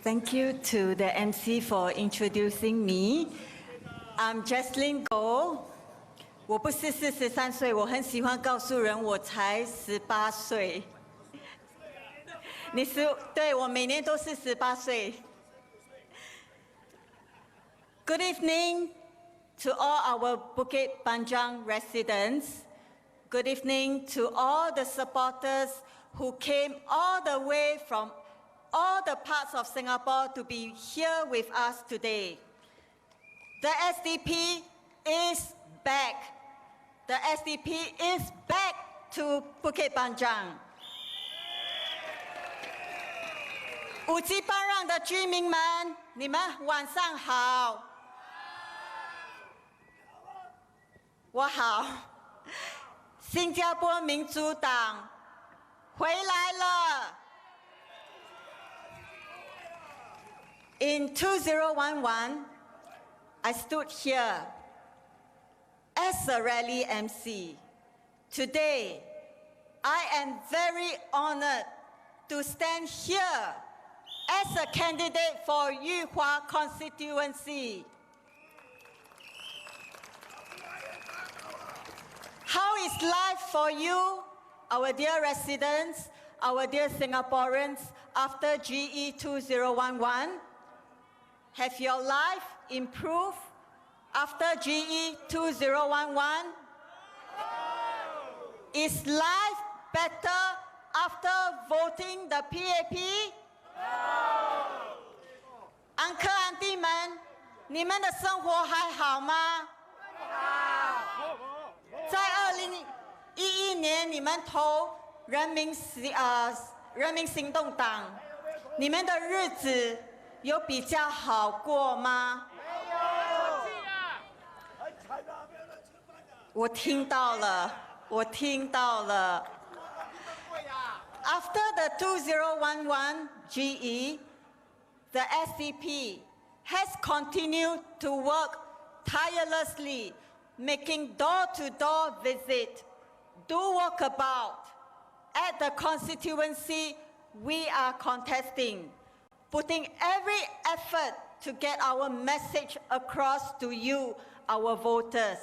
Thank you to the MC for introducing me. I'm Jaslyn Go. 我不是43岁，我很喜欢告诉人我才18岁。对，我每年都是18岁。Good evening to all our Bukit Panjang residents. Good evening to all the supporters who came all the way from all the parts of Singapore to be here with us today. The SDP is back. The SDP is back to Bukit Panjang. 五级半让的居民们，你们晚上好。我好。新加坡民主党回来了。In 2011, I stood here as a rally MC. Today, I am very honored to stand here as a candidate for Yuhua constituency. How is life for you, our dear residents, our dear Singaporeans, after GE2011? Have your life improved after GE2011? Is life better after voting the PAP? Uncle, Auntie 们，你们的生活还好吗？在2011年，你们投人民行动党，你们的日子有比较好过吗？我听到了，我听到了。After the 2011 GE, the SDP has continued to work tirelessly, making door-to-door visit, do walkabout at the constituency we are contesting, putting every effort to get our message across to you, our voters.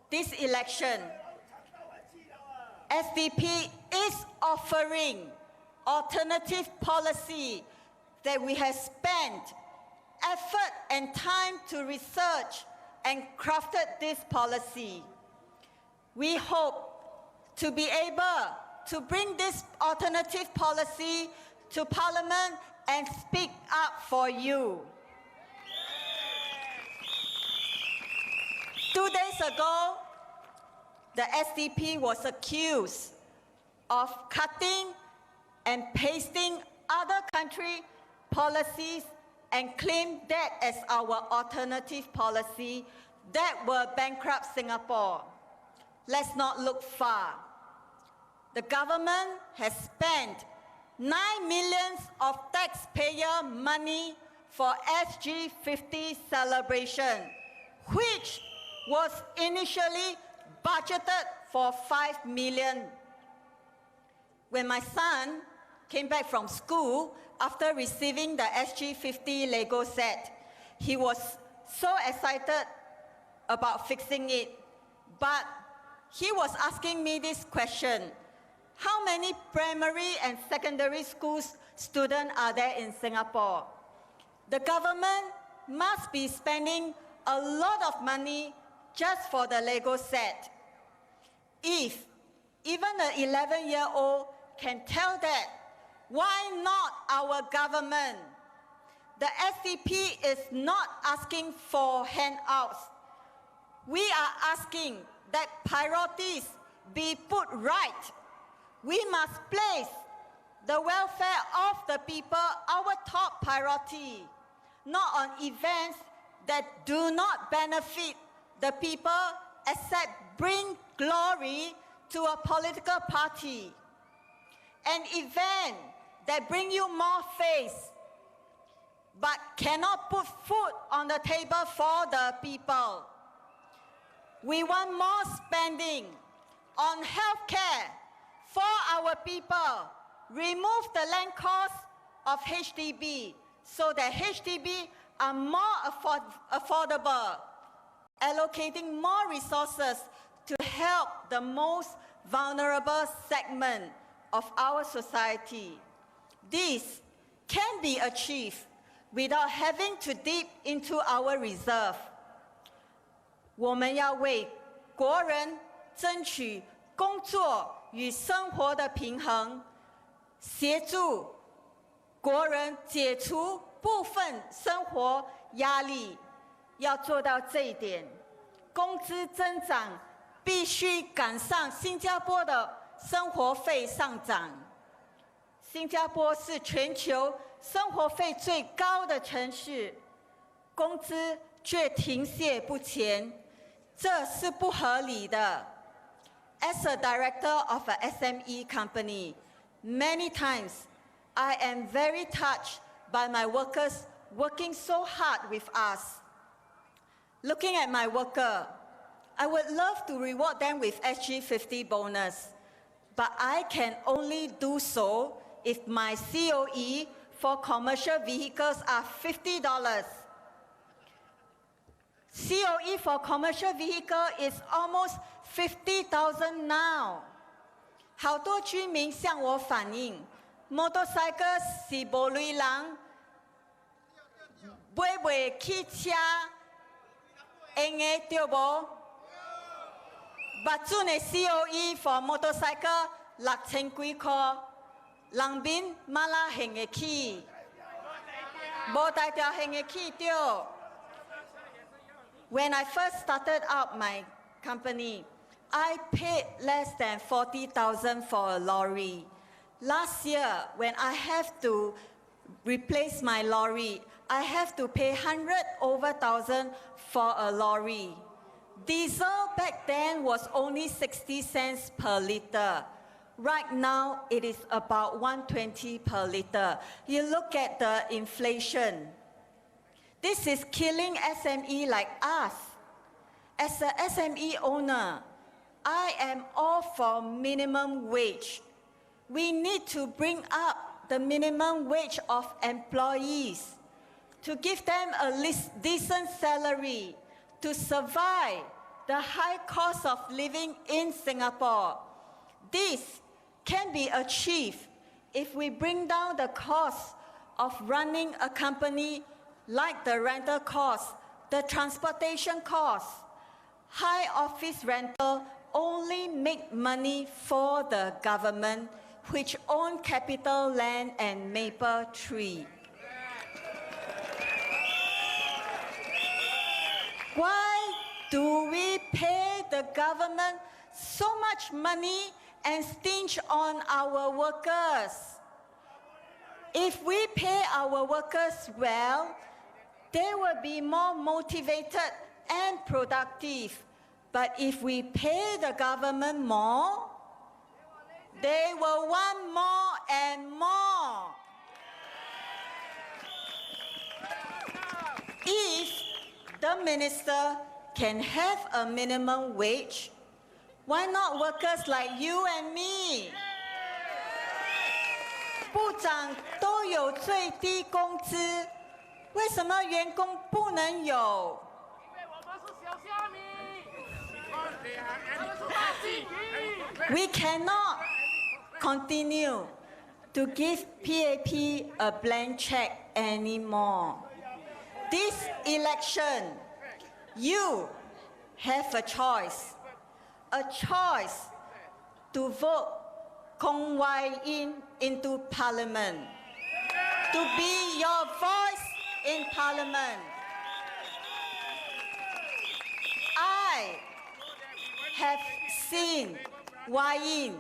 This election, SDP is offering alternative policy that we have spent effort and time to research and crafted this policy. We hope to be able to bring this alternative policy to Parliament and speak up for you. 2 days ago, the SDP was accused of cutting and pasting other country policies and claimed that as our alternative policy that will bankrupt Singapore. Let's not look far. The government has spent 9 million of taxpayer money for SG50 celebration, which was initially budgeted for 5 million. When my son came back from school after receiving the SG50 Lego set, he was so excited about fixing it, but he was asking me this question: how many primary and secondary school students are there in Singapore? The government must be spending a lot of money just for the Lego set. If even an 11-year-old can tell that, why not our government? The SDP is not asking for handouts. We are asking that priorities be put right. We must place the welfare of the people our top priority, not on events that do not benefit the people except bring glory to a political party. An event that bring you more face but cannot put food on the table for the people. We want more spending on healthcare for our people, remove the land cost of HDB so that HDB are more affordable, allocating more resources to help the most vulnerable segment of our society. This can be achieved without having to dip into our reserve. 我们要为国人争取工作与生活的平衡，协助国人解除部分生活压力。要做到这一点，工资增长必须赶上新加坡的生活费上涨。新加坡是全球生活费最高的城市，工资却停滞不前，这是不合理的。As a director of an SME company, many times I am very touched by my workers working so hard with us. Looking at my worker, I would love to reward them with GE2015 bonus, but I can only do so if my COE for commercial vehicles are $50. COE for commercial vehicle is almost 50,000 now. 好多居民向我反映 ，motorcycle 是无类人买袂起车，用的对无？目准的 COE for motorcycle 6000几块，人民马拉用得起，无大条用得起对。When I first started out my company, I paid less than 40,000 for a lorry. Last year, when I have to replace my lorry, I have to pay 100,000 for a lorry. Diesel back then was only 60 cents per liter. Right now, it is about 120 per liter. You look at the inflation. This is killing SME like us. As an SME owner, I am all for minimum wage. We need to bring up the minimum wage of employees to give them a decent salary to survive the high cost of living in Singapore. This can be achieved if we bring down the cost of running a company, like the rental cost, the transportation cost. High office rental only make money for the government, which own capital land and maple tree. Why do we pay the government so much money and stinge on our workers? If we pay our workers well, they will be more motivated and productive. But if we pay the government more, they will want more and more. If the minister can have a minimum wage, why not workers like you and me? 部长都有最低工资，为什么员工不能有？ We cannot continue to give PAP a blank check anymore. This election, you have a choice to vote Kong Wai In into Parliament, to be your voice in Parliament. I have seen Wai In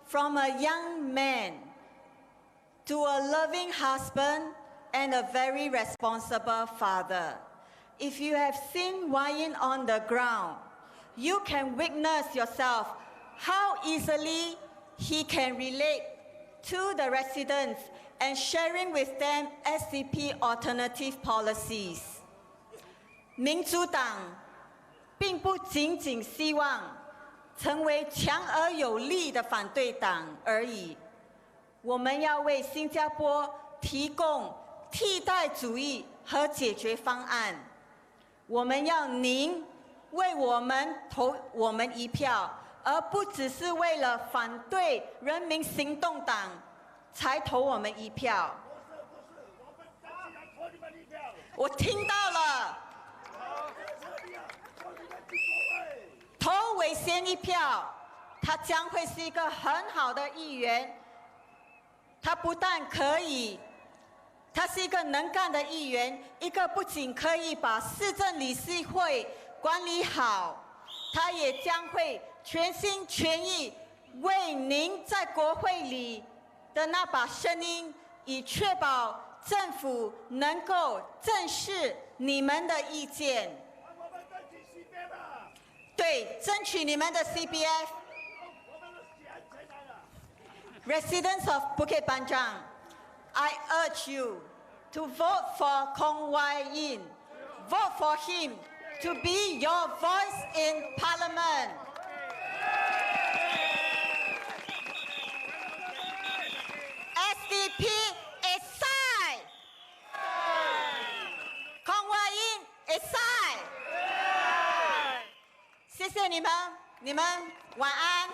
from a young man to a loving husband and a very responsible father. If you have seen Wai In on the ground, you can witness yourself how easily he can relate to the residents and sharing with them SDP alternative policies. 民主党并不仅仅希望成为强而有力的反对党而已，我们要为新加坡提供替代主义和解决方案。我们要您为我们投我们一票，而不只是为了反对人民行动党才投我们一票。我听到了，投伟先一票，他将会是一个很好的议员。他不但可以，他是一个能干的议员，一个不仅可以把市政理事会管理好，他也将会全心全意为您在国会里的那把声音，以确保政府能够正视你们的意见。对，争取你们的 CPF。Residents of Bukit Panjang, I urge you to vote for Kong Wai Yin. Vote for him to be your voice in Parliament. SDP is side. Kong Wai Yin is side. 谢谢你们，你们晚安。